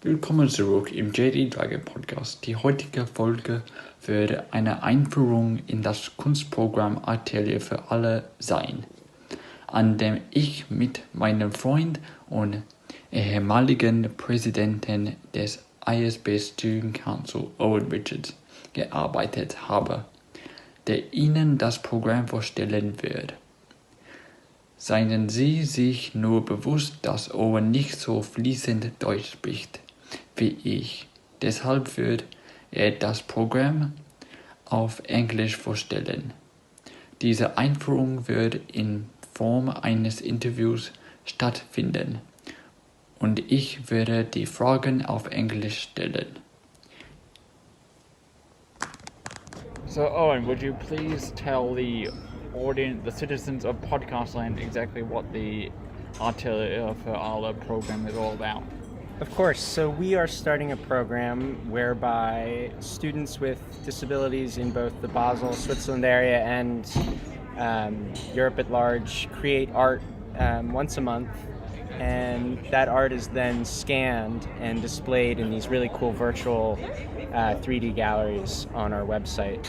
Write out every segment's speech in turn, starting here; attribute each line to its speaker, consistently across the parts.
Speaker 1: Willkommen zurück im JD3 Podcast. Die heutige Folge wird eine Einführung in das Kunstprogramm Atelier für Alle sein, an dem ich mit meinem Freund und ehemaligen Präsidenten des ISB Student Council Owen Richards gearbeitet habe, der Ihnen das Programm vorstellen wird. Seien Sie sich nur bewusst, dass Owen nicht so fließend Deutsch spricht wie ich. Deshalb wird er das Programm auf Englisch vorstellen. Diese Einführung wird in Form eines Interviews stattfinden und ich werde die Fragen auf Englisch stellen.
Speaker 2: So Owen, would you please tell the audience, the citizens of Podcast Land, exactly what the Atelier für Alle program is all about?
Speaker 3: Of course. So we are starting a program whereby students with disabilities in both the Basel, Switzerland area and Europe at large create art once a month, and that art is then scanned and displayed in these really cool virtual 3D galleries on our website.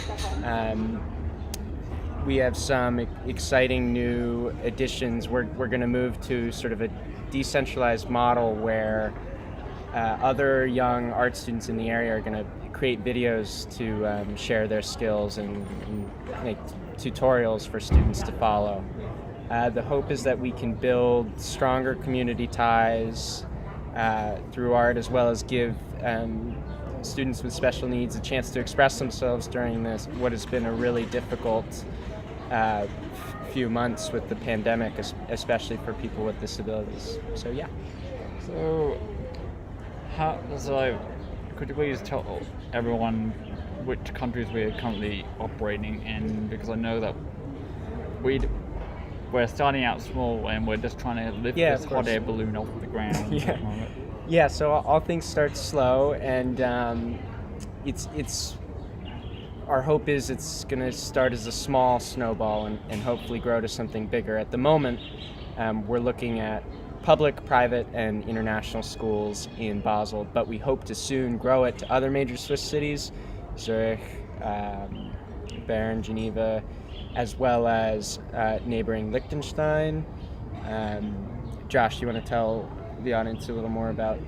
Speaker 3: We have some exciting new additions. We're going to move to sort of a decentralized model where other young art students in the area are going to create videos to share their skills and make tutorials for students to follow. The hope is that we can build stronger community ties through art, as well as give students with special needs a chance to express themselves during this, what has been a really difficult few months with the pandemic, especially for people with disabilities. So yeah.
Speaker 2: Could you please tell everyone which countries we are currently operating in? Because I know that we're starting out small and we're just trying to lift this hot air balloon off the ground.
Speaker 3: Yeah. So all things start slow, and it's our hope is it's going to start as a small snowball and hopefully grow to something bigger. At the moment, we're looking at public, private, and international schools in Basel, but we hope to soon grow it to other major Swiss cities, Zurich, Bern, Geneva, as well as neighboring Liechtenstein. Josh, do you want to tell the audience a little more about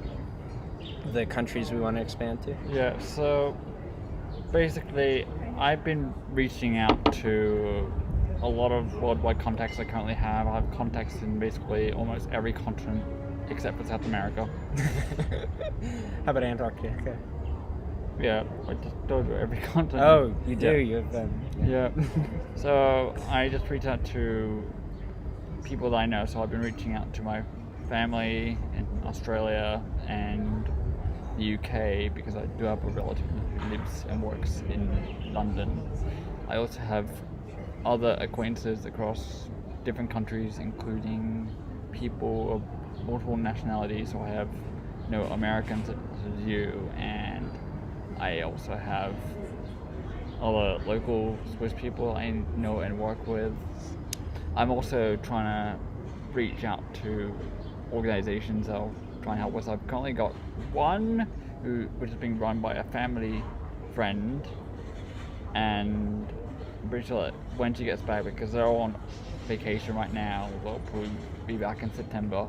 Speaker 3: the countries we want to expand to?
Speaker 2: Yeah, so basically I've been reaching out to a lot of worldwide contacts I currently have. I have contacts in basically almost every continent except for South America.
Speaker 3: How about Antarctica?
Speaker 2: Yeah, I just told you every continent.
Speaker 3: Oh, you do?
Speaker 2: Yeah.
Speaker 3: You have them.
Speaker 2: Yeah. So I just reached out to people that I know. So I've been reaching out to my family in Australia and the UK because I do have a relative who lives and works in London. I also have other acquaintances across different countries, including people of multiple nationalities. So I have Americans such as you, and I also have other local Swiss people I know and work with. I'm also trying to reach out to organizations that'll try and help us. I've currently got one which is being run by a family friend, and I'm pretty sure that when she gets back, because they're all on vacation right now, they'll probably be back in September,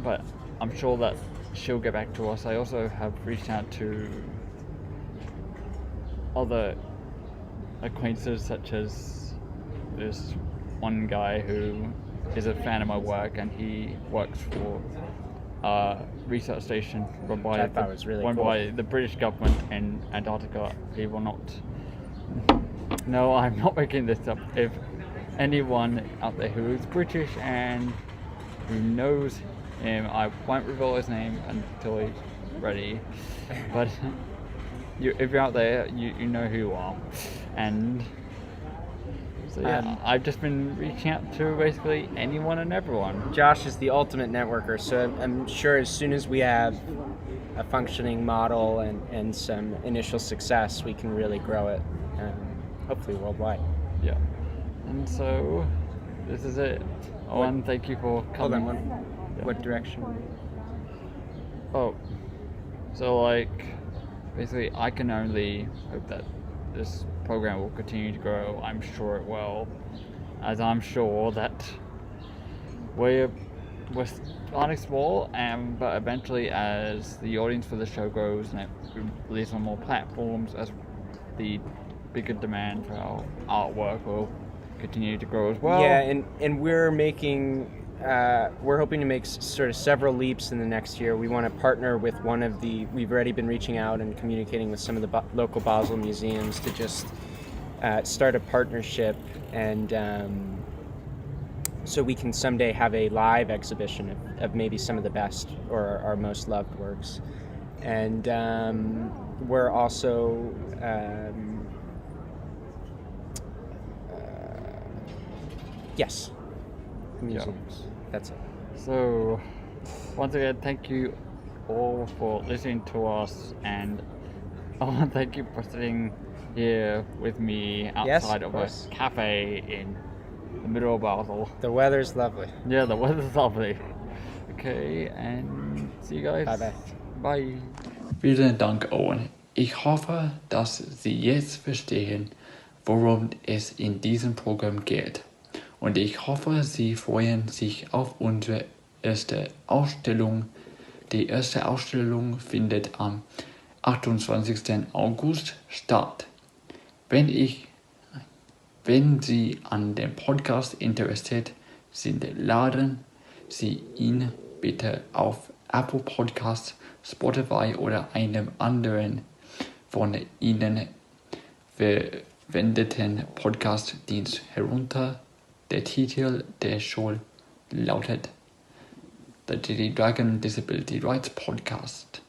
Speaker 2: but I'm sure that she'll get back to us. I also have reached out to other acquaintances, such as this one guy who is a fan of my work, and he works for a research station run by the British government in Antarctica. He will not. No, I'm not making this up. If anyone out there who is British and who knows him, I won't reveal his name until he's ready. But if you're out there, you know who you are. And so yeah, I've just been reaching out to basically anyone and everyone.
Speaker 3: Josh is the ultimate networker, so I'm sure as soon as we have a functioning model and some initial success, we can really grow it, hopefully worldwide.
Speaker 2: Yeah. And so this is it. Owen, thank you for coming.
Speaker 3: Hold on, what direction?
Speaker 2: Oh, so like, basically, I can only hope that this program will continue to grow. I'm sure it will, as I'm sure that we're starting small, but eventually, as the audience for the show grows and it releases on more platforms, as the bigger demand for our artwork will continue to grow as well.
Speaker 3: Yeah, and we're hoping to make sort of several leaps in the next year. We want to partner with we've already been reaching out and communicating with some of the local Basel museums to just start a partnership, and so we can someday have a live exhibition of maybe some of the best or our most loved works. And we're also yes, museums. That's it.
Speaker 2: So, once again, thank you all for listening to us, and I want to thank you for sitting here with me outside of a cafe in the middle of Basel.
Speaker 3: The weather's lovely.
Speaker 2: Yeah, the weather's lovely. Okay, and see you guys.
Speaker 3: Bye-bye.
Speaker 2: Bye.
Speaker 1: Vielen Dank, Owen. Ich hoffe, dass Sie jetzt verstehen, worum es in diesem Programm geht. Und ich hoffe, Sie freuen sich auf unsere erste Ausstellung. Die erste Ausstellung findet am 28. August statt. Wenn Sie an dem Podcast interessiert sind, laden Sie ihn bitte auf Apple Podcasts, Spotify oder einem anderen von Ihnen verwendeten Podcast-Dienst herunter. Der Titel der Show lautet The Dragon Disability Rights Podcast.